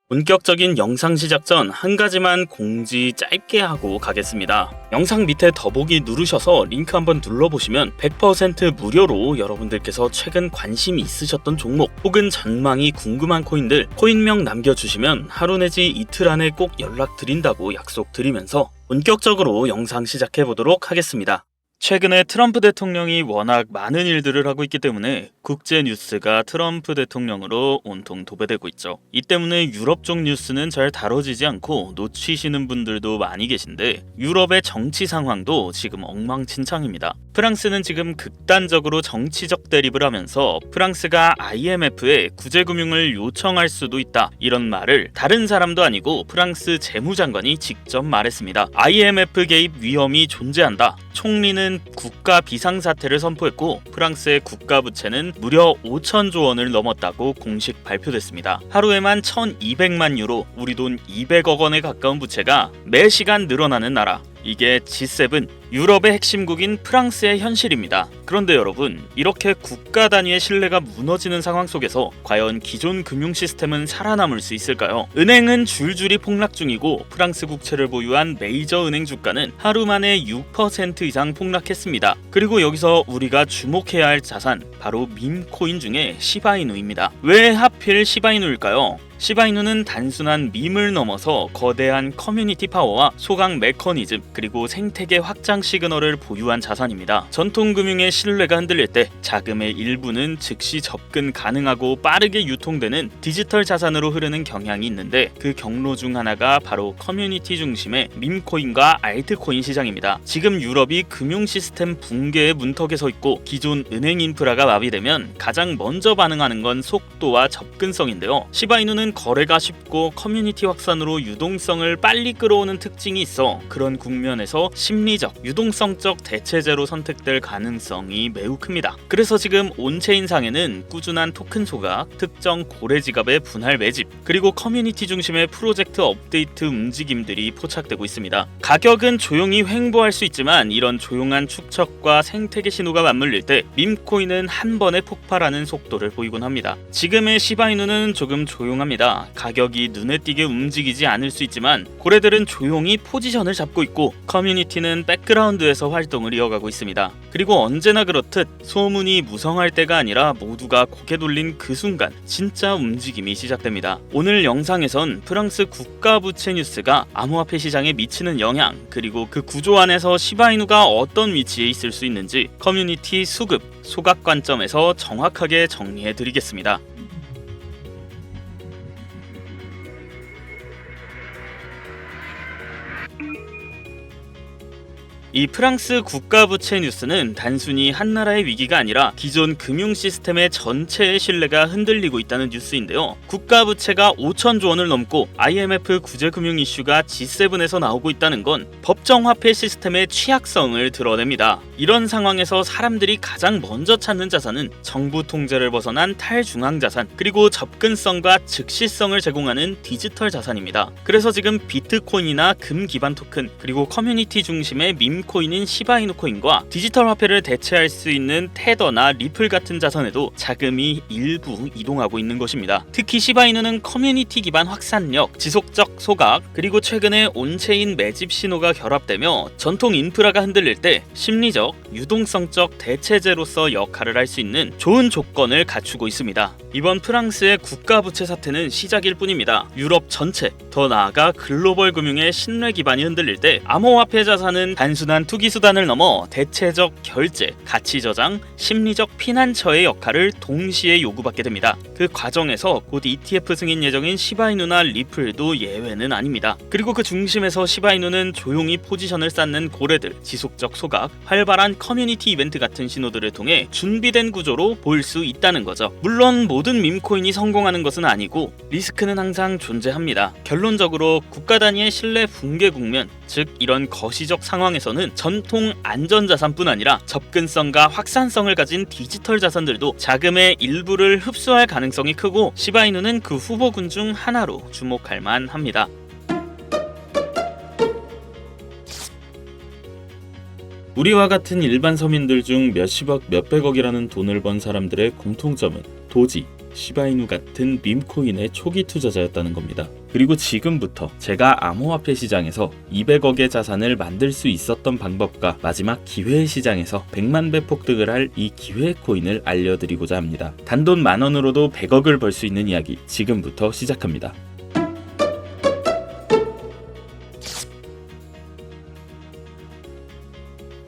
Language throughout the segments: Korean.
본격적인 영상 시작 전 한 가지만 공지 짧게 하고 가겠습니다. 영상 밑에 더보기 누르셔서 링크 한번 눌러보시면 100% 무료로 여러분들께서 최근 관심이 있으셨던 종목 혹은 전망이 궁금한 코인들 코인명 남겨주시면 하루 내지 이틀 안에 꼭 연락드린다고 약속드리면서 본격적으로 영상 시작해보도록 하겠습니다. 최근에 트럼프 대통령이 워낙 많은 일들을 하고 있기 때문에 국제 뉴스가 트럼프 대통령으로 온통 도배되고 있죠. 이 때문에 유럽 쪽 뉴스는 잘 다뤄지지 않고 놓치시는 분들도 많이 계신데 유럽의 정치 상황도 지금 엉망진창입니다. 프랑스는 지금 극단적으로 정치적 대립을 하면서 프랑스가 IMF에 구제금융을 요청할 수도 있다 이런 말을 다른 사람도 아니고 프랑스 재무장관이 직접 말했습니다. IMF 개입 위험이 존재한다. 총리는 국가 비상사태를 선포했고 프랑스의 국가 부채는 무려 5천조 원을 넘었다고 공식 발표됐습니다. 하루에만 1200만 유로, 우리 돈 200억 원에 가까운 부채가 매 시간 늘어나는 나라. 이게 G7 유럽의 핵심국인 프랑스의 현실입니다. 그런데 여러분, 이렇게 국가 단위의 신뢰가 무너지는 상황 속에서 과연 기존 금융 시스템은 살아남을 수 있을까요? 은행은 줄줄이 폭락 중이고 프랑스 국채를 보유한 메이저 은행 주가는 하루 만에 6% 이상 폭락했습니다. 그리고 여기서 우리가 주목해야 할 자산, 바로 밈코인 중에 시바이누입니다. 왜 하필 시바이누일까요? 시바이누는 단순한 밈을 넘어서 거대한 커뮤니티 파워와 소각 메커니즘 그리고 생태계 확장 시그널을 보유한 자산입니다. 전통 금융의 신뢰가 흔들릴 때 자금의 일부는 즉시 접근 가능하고 빠르게 유통되는 디지털 자산으로 흐르는 경향이 있는데 그 경로 중 하나가 바로 커뮤니티 중심의 밈코인과 알트코인 시장입니다. 지금 유럽이 금융 시스템 붕괴의 문턱에 서 있고 기존 은행 인프라가 마비되면 가장 먼저 반응하는 건 속도와 접근성인데요. 시바이누는 거래가 쉽고 커뮤니티 확산으로 유동성을 빨리 끌어오는 특징이 있어 그런 국면에서 심리적, 유동성적 대체제로 선택될 가능성이 매우 큽니다. 그래서 지금 온체인상에는 꾸준한 토큰 소각, 특정 고래 지갑의 분할 매집, 그리고 커뮤니티 중심의 프로젝트 업데이트 움직임들이 포착되고 있습니다. 가격은 조용히 횡보할 수 있지만 이런 조용한 축적과 생태계 신호가 맞물릴 때 밈코인은 한 번에 폭발하는 속도를 보이곤 합니다. 지금의 시바이누는 조금 조용합니다. 가격이 눈에 띄게 움직이지 않을 수 있지만 고래들은 조용히 포지션을 잡고 있고 커뮤니티는 백그라운드에서 활동을 이어가고 있습니다. 그리고 언제나 그렇듯 소문이 무성할 때가 아니라 모두가 고개 돌린 그 순간 진짜 움직임이 시작됩니다. 오늘 영상에선 프랑스 국가부채 뉴스가 암호화폐 시장에 미치는 영향, 그리고 그 구조 안에서 시바이누가 어떤 위치에 있을 수 있는지 커뮤니티 수급, 소각 관점에서 정확하게 정리해드리겠습니다. 이 프랑스 국가부채 뉴스는 단순히 한 나라의 위기가 아니라 기존 금융 시스템의 전체의 신뢰가 흔들리고 있다는 뉴스인데요. 국가부채가 5천조 원을 넘고 IMF 구제금융 이슈가 G7에서 나오고 있다는 건 법정화폐 시스템의 취약성을 드러냅니다. 이런 상황에서 사람들이 가장 먼저 찾는 자산은 정부 통제를 벗어난 탈중앙자산, 그리고 접근성과 즉시성을 제공하는 디지털 자산입니다. 그래서 지금 비트코인이나 금 기반 토큰, 그리고 커뮤니티 중심의 밈코인인 시바이누 코인과 디지털 화폐를 대체할 수 있는 테더나 리플 같은 자산에도 자금이 일부 이동하고 있는 것입니다. 특히 시바이누는 커뮤니티 기반 확산력, 지속적 소각, 그리고 최근에 온체인 매집 신호가 결합되며 전통 인프라가 흔들릴 때 심리적, 유동성적 대체제로서 역할을 할 수 있는 좋은 조건을 갖추고 있습니다. 이번 프랑스의 국가부채 사태는 시작일 뿐입니다. 유럽 전체, 더 나아가 글로벌 금융의 신뢰 기반이 흔들릴 때 암호화폐 자산은 단순한 투기 수단을 넘어 대체적 결제, 가치 저장, 심리적 피난처의 역할을 동시에 요구받게 됩니다. 그 과정에서 곧 ETF 승인 예정인 시바이누나 리플도 예외는 아닙니다. 그리고 그 중심에서 시바이누는 조용히 포지션을 쌓는 고래들, 지속적 소각, 활발한 커뮤니티 이벤트 같은 신호들을 통해 준비된 구조로 볼 수 있다는 거죠. 물론 모든 밈코인이 성공하는 것은 아니고 리스크는 항상 존재합니다. 결론적으로 국가 단위의 신뢰 붕괴 국면, 즉 이런 거시적 상황에서는 전통 안전자산뿐 아니라 접근성과 확산성을 가진 디지털 자산들도 자금의 일부를 흡수할 가능성이 크고 시바이누는 그 후보군 중 하나로 주목할 만합니다. 우리와 같은 일반 서민들 중 몇십억, 몇백억이라는 돈을 번 사람들의 공통점은 도지, 시바이누 같은 밈코인의 초기 투자자였다는 겁니다. 그리고 지금부터 제가 암호화폐 시장에서 200억의 자산을 만들 수 있었던 방법과 마지막 기회 시장에서 100만 배 폭등을 할 이 기회 코인을 알려드리고자 합니다. 단돈 10,000원으로도 100억을 벌 수 있는 이야기 지금부터 시작합니다.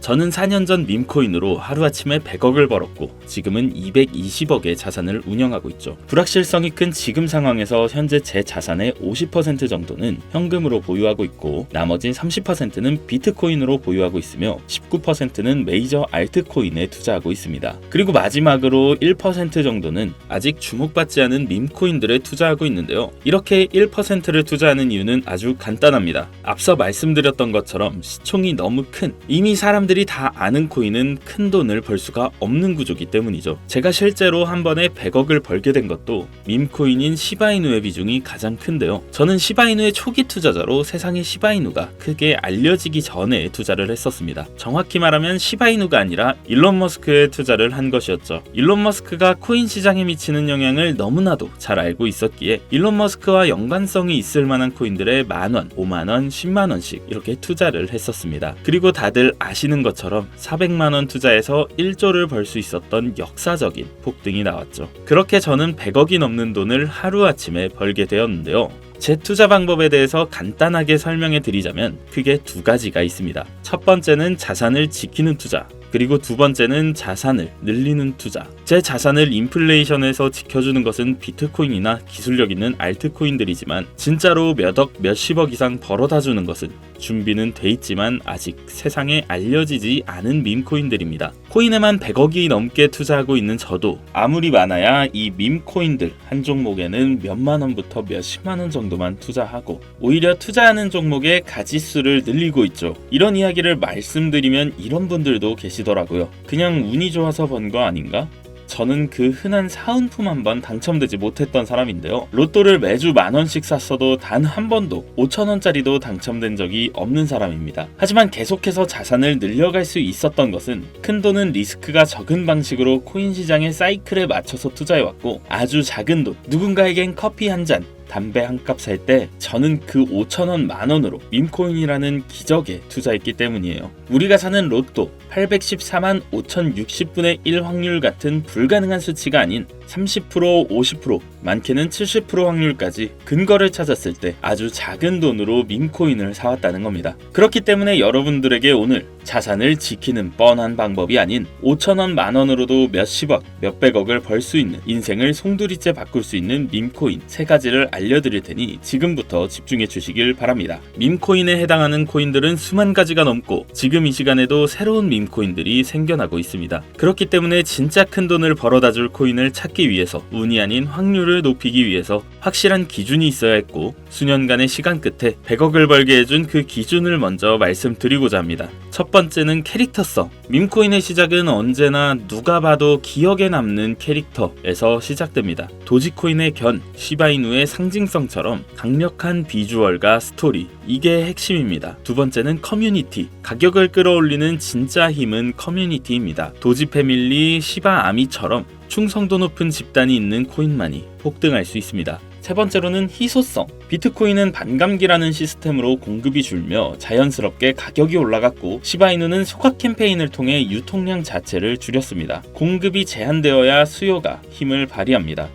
저는 4년 전 밈코인으로 하루아침에 100억을 벌었고 지금은 220억의 자산을 운영하고 있죠. 불확실성이 큰 지금 상황에서 현재 제 자산의 50% 정도는 현금으로 보유하고 있고 나머지 30%는 비트코인으로 보유하고 있으며 19%는 메이저 알트코인에 투자하고 있습니다. 그리고 마지막으로 1% 정도는 아직 주목받지 않은 밈코인들에 투자하고 있는데요. 이렇게 1%를 투자하는 이유는 아주 간단합니다. 앞서 말씀드렸던 것처럼 시총이 너무 큰 이미 사람들이 다 아는 코인은 큰 돈을 벌 수가 없는 구조기 때문이죠. 제가 실제로 한 번에 100억을 벌게 된 것도 밈코인인 시바이누의 비중이 가장 큰데요. 저는 시바이누의 초기 투자자로 세상에 시바이누가 크게 알려지기 전에 투자를 했었습니다. 정확히 말하면 시바이누가 아니라 일론 머스크에 투자를 한 것이었죠. 일론 머스크가 코인 시장에 미치는 영향을 너무나도 잘 알고 있었기에 일론 머스크와 연관성이 있을 만한 코인들에 10,000원, 50,000원, 100,000원씩 이렇게 투자를 했었습니다. 그리고 다들 아시는 것처럼 400만원 투자해서 1조를 벌 수 있었던 역사적인 폭등이 나왔죠. 그렇게 저는 100억이 넘는 돈을 하루아침에 벌게 되었는데요. 제 투자 방법에 대해서 간단하게 설명해 드리자면 크게 두 가지가 있습니다. 첫 번째는 자산을 지키는 투자, 그리고 두 번째는 자산을 늘리는 투자. 제 자산을 인플레이션에서 지켜주는 것은 비트코인이나 기술력 있는 알트코인들이지만 진짜로 몇억, 몇십억 이상 벌어다 주는 것은 준비는 돼 있지만 아직 세상에 알려지지 않은 밈코인들입니다. 코인에만 100억이 넘게 투자하고 있는 저도 아무리 많아야 이 밈코인들 한 종목에는 몇만 원부터 몇십만 원 정도만 투자하고 오히려 투자하는 종목의 가지수를 늘리고 있죠. 이런 이야기를 말씀드리면 이런 분들도 계시더라고요. 그냥 운이 좋아서 번 거 아닌가? 저는 그 흔한 사은품 한 번 당첨되지 못했던 사람인데요. 로또를 매주 10,000원씩 샀어도 단 한 번도 5,000원짜리도 당첨된 적이 없는 사람입니다. 하지만 계속해서 자산을 늘려갈 수 있었던 것은 큰 돈은 리스크가 적은 방식으로 코인 시장의 사이클에 맞춰서 투자해왔고 아주 작은 돈, 누군가에겐 커피 한 잔, 담배 한 값 살 때 저는 그 5,000원, 10,000원으로 밈코인이라는 기적에 투자했기 때문이에요. 우리가 사는 로또 814만 5,060분의 1 확률 같은 불가능한 수치가 아닌 30%, 50%, 많게는 70% 확률까지 근거를 찾았을 때 아주 작은 돈으로 밈코인을 사왔다는 겁니다. 그렇기 때문에 여러분들에게 오늘 자산을 지키는 뻔한 방법이 아닌 5,000원, 10,000원으로도 몇십억, 몇백억을 벌 수 있는 인생을 송두리째 바꿀 수 있는 밈코인 세 가지를 알려드릴 테니 지금부터 집중해 주시길 바랍니다. 밈코인에 해당하는 코인들은 수만 가지가 넘고 지금 이 시간에도 새로운 밈코인들이 생겨나고 있습니다. 그렇기 때문에 진짜 큰 돈을 벌어다 줄 코인을 찾기 위해서 운이 아닌 확률을 높이기 위해서 확실한 기준이 있어야 했고 수년간의 시간 끝에 100억을 벌게 해준 그 기준을 먼저 말씀드리고자 합니다. 첫 번째는 캐릭터성. 밈코인의 시작은 언제나 누가 봐도 기억에 남는 캐릭터에서 시작됩니다. 도지코인의 견, 시바이누의 상징성처럼 강력한 비주얼과 스토리, 이게 핵심입니다. 두 번째는 커뮤니티. 가격을 끌어올리는 진짜 힘은 커뮤니티입니다. 도지 패밀리, 시바 아미처럼 충성도 높은 집단이 있는 코인만이 폭등할 수 있습니다. 세 번째로는 희소성. 비트코인은 반감기라는 시스템으로 공급이 줄며 자연스럽게 가격이 올라갔고 시바이누는 소각 캠페인을 통해 유통량 자체를 줄였습니다. 공급이 제한되어야 수요가 힘을 발휘합니다.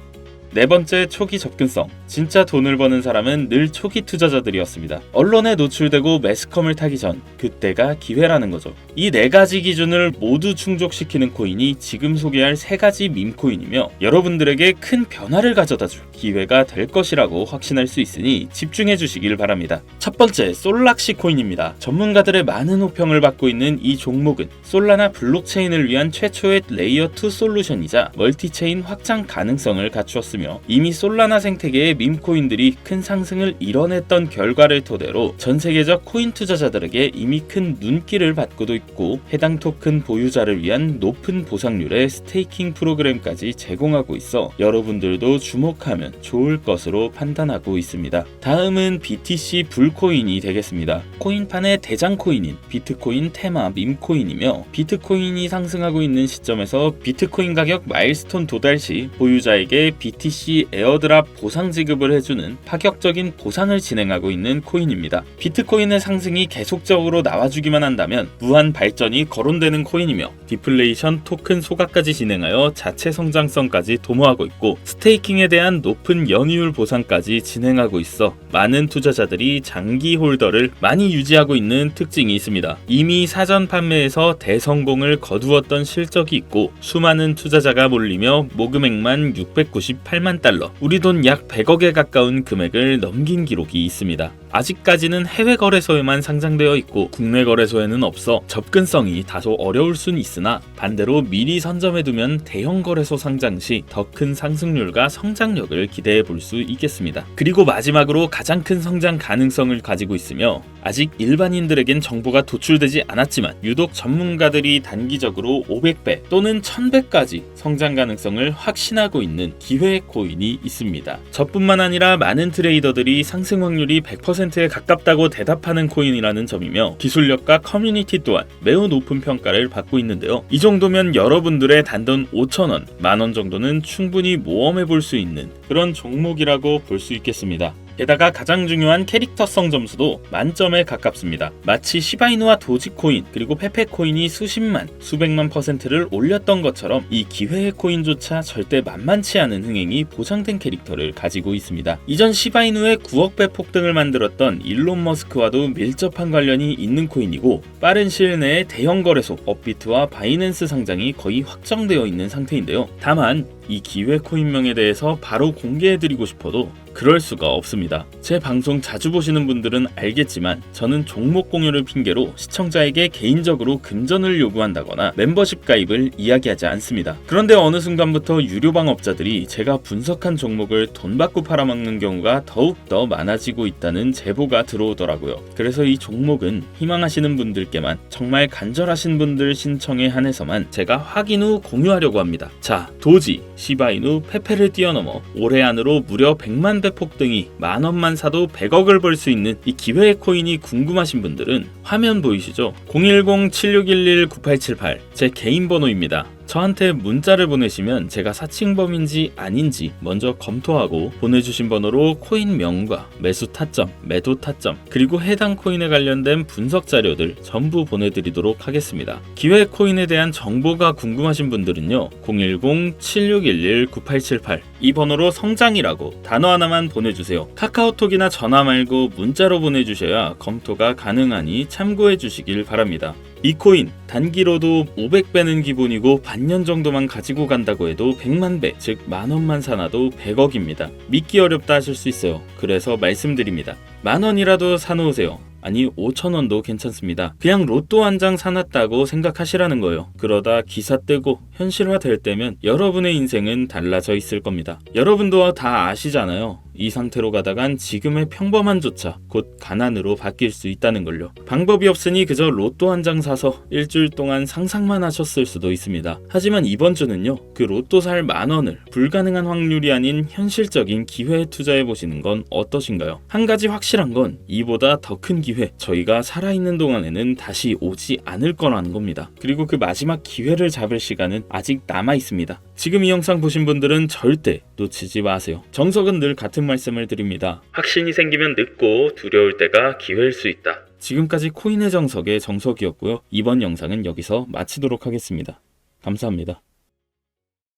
네 번째, 초기 접근성. 진짜 돈을 버는 사람은 늘 초기 투자자들이었습니다. 언론에 노출되고 매스컴을 타기 전, 그때가 기회라는 거죠. 이 네 가지 기준을 모두 충족시키는 코인이 지금 소개할 세 가지 밈코인이며 여러분들에게 큰 변화를 가져다줄 기회가 될 것이라고 확신할 수 있으니 집중해 주시길 바랍니다. 첫 번째, 솔락시 코인입니다. 전문가들의 많은 호평을 받고 있는 이 종목은 솔라나 블록체인을 위한 최초의 레이어 2 솔루션이자 멀티체인 확장 가능성을 갖추었습니다. 이미 솔라나 생태계에 밈코인들이 큰 상승을 이뤄냈던 결과를 토대로 전 세계적 코인 투자자들에게 이미 큰 눈길을 받고도 있고, 해당 토큰 보유자를 위한 높은 보상률의 스테이킹 프로그램까지 제공하고 있어 여러분들도 주목하면 좋을 것으로 판단하고 있습니다. 다음은 BTC 불코인이 되겠습니다. 코인판의 대장 코인인 비트코인 테마 밈코인이며, 비트코인이 상승하고 있는 시점에서 비트코인 가격 마일스톤 도달 시 보유자에게 BTC 에어드랍 보상 지급을 해주는 파격적인 보상을 진행하고 있는 코인입니다. 비트코인의 상승이 계속적으로 나와주기만 한다면 무한 발전이 거론되는 코인이며, 디플레이션 토큰 소각까지 진행하여 자체 성장성까지 도모하고 있고, 스테이킹에 대한 높은 연이율 보상까지 진행하고 있어 많은 투자자들이 장기 홀더를 많이 유지하고 있는 특징이 있습니다. 이미 사전 판매에서 대성공을 거두었던 실적이 있고, 수많은 투자자가 몰리며 모금액만 698만 달러, 우리 돈 약 100억에 가까운 금액을 넘긴 기록이 있습니다. 아직까지는 해외 거래소에만 상장되어 있고 국내 거래소에는 없어 접근성이 다소 어려울 순 있으나, 반대로 미리 선점해두면 대형 거래소 상장 시 더 큰 상승률과 성장력을 기대해 볼 수 있겠습니다. 그리고 마지막으로 가장 큰 성장 가능성을 가지고 있으며, 아직 일반인들에겐 정보가 도출되지 않았지만 유독 전문가들이 단기적으로 500배 또는 1000배까지 성장 가능성을 확신하고 있는 기회 코인이 있습니다. 저뿐만 아니라 많은 트레이더들이 상승 확률이 100%에 가깝다고 대답하는 코인이라는 점이며, 기술력과 커뮤니티 또한 매우 높은 평가를 받고 있는데요. 이 정도면 여러분들의 단돈 5,000원, 만원 정도는 충분히 모험해 볼 수 있는 그런 종목이라고 볼 수 있겠습니다. 게다가 가장 중요한 캐릭터성 점수도 만점에 가깝습니다. 마치 시바이누와 도지코인 그리고 페페코인이 수십만, 수백만 %를 올렸던 것처럼 이 기회의 코인조차 절대 만만치 않은 흥행이 보장된 캐릭터를 가지고 있습니다. 이전 시바이누의 9억 배 폭등을 만들었던 일론 머스크와도 밀접한 관련이 있는 코인이고, 빠른 시일 내에 대형 거래소 업비트와 바이낸스 상장이 거의 확정되어 있는 상태인데요. 다만 이 기회 코인명에 대해서 바로 공개해드리고 싶어도 그럴 수가 없습니다. 제 방송 자주 보시는 분들은 알겠지만 저는 종목 공유를 핑계로 시청자에게 개인적으로 금전을 요구한다거나 멤버십 가입을 이야기하지 않습니다. 그런데 어느 순간부터 유료방업자들이 제가 분석한 종목을 돈 받고 팔아먹는 경우가 더욱더 많아지고 있다는 제보가 들어오더라고요. 그래서 이 종목은 희망하시는 분들께만, 정말 간절하신 분들 신청에 한해서만 제가 확인 후 공유하려고 합니다. 자, 도지, 시바이누, 페페를 뛰어넘어 올해 안으로 무려 100만 배 폭등이 만원만 사도 100억을 벌 수 있는 이 기회의 코인이 궁금하신 분들은 화면 보이시죠? 010-7611-9878 제 개인 번호입니다. 저한테 문자를 보내시면 제가 사칭범인지 아닌지 먼저 검토하고 보내주신 번호로 코인명과 매수 타점, 매도 타점, 그리고 해당 코인에 관련된 분석 자료들 전부 보내드리도록 하겠습니다. 기회 코인에 대한 정보가 궁금하신 분들은요, 010-7611-9878 이 번호로 성장이라고 단어 하나만 보내주세요. 카카오톡이나 전화 말고 문자로 보내주셔야 검토가 가능하니 참고해 주시길 바랍니다. 이 코인 단기로도 500배는 기본이고 반년 정도만 가지고 간다고 해도 100만 배, 즉 만원만 사놔도 100억입니다. 믿기 어렵다 하실 수 있어요. 그래서 말씀드립니다. 만원이라도 사놓으세요. 아니 5,000원도 괜찮습니다. 그냥 로또 한 장 사놨다고 생각하시라는 거예요. 그러다 기사 뜨고 현실화 될 때면 여러분의 인생은 달라져 있을 겁니다. 여러분도 다 아시잖아요. 이 상태로 가다간 지금의 평범함조차 곧 가난으로 바뀔 수 있다는 걸요. 방법이 없으니 그저 로또 한 장 사서 일주일 동안 상상만 하셨을 수도 있습니다. 하지만 이번 주는요, 그 로또 살 만원을 불가능한 확률이 아닌 현실적인 기회에 투자해 보시는 건 어떠신가요? 한 가지 확실한 건 이보다 더 큰 기회, 저희가 살아있는 동안에는 다시 오지 않을 거라는 겁니다. 그리고 그 마지막 기회를 잡을 시간은 아직 남아 있습니다. 지금 이 영상 보신 분들은 절대 놓치지 마세요. 정석은 늘 같은 말씀을 드립니다. 확신이 생기면 늦고 두려울 때가 기회일 수 있다. 지금까지 코인의 정석의 정석이었고요. 이번 영상은 여기서 마치도록 하겠습니다. 감사합니다.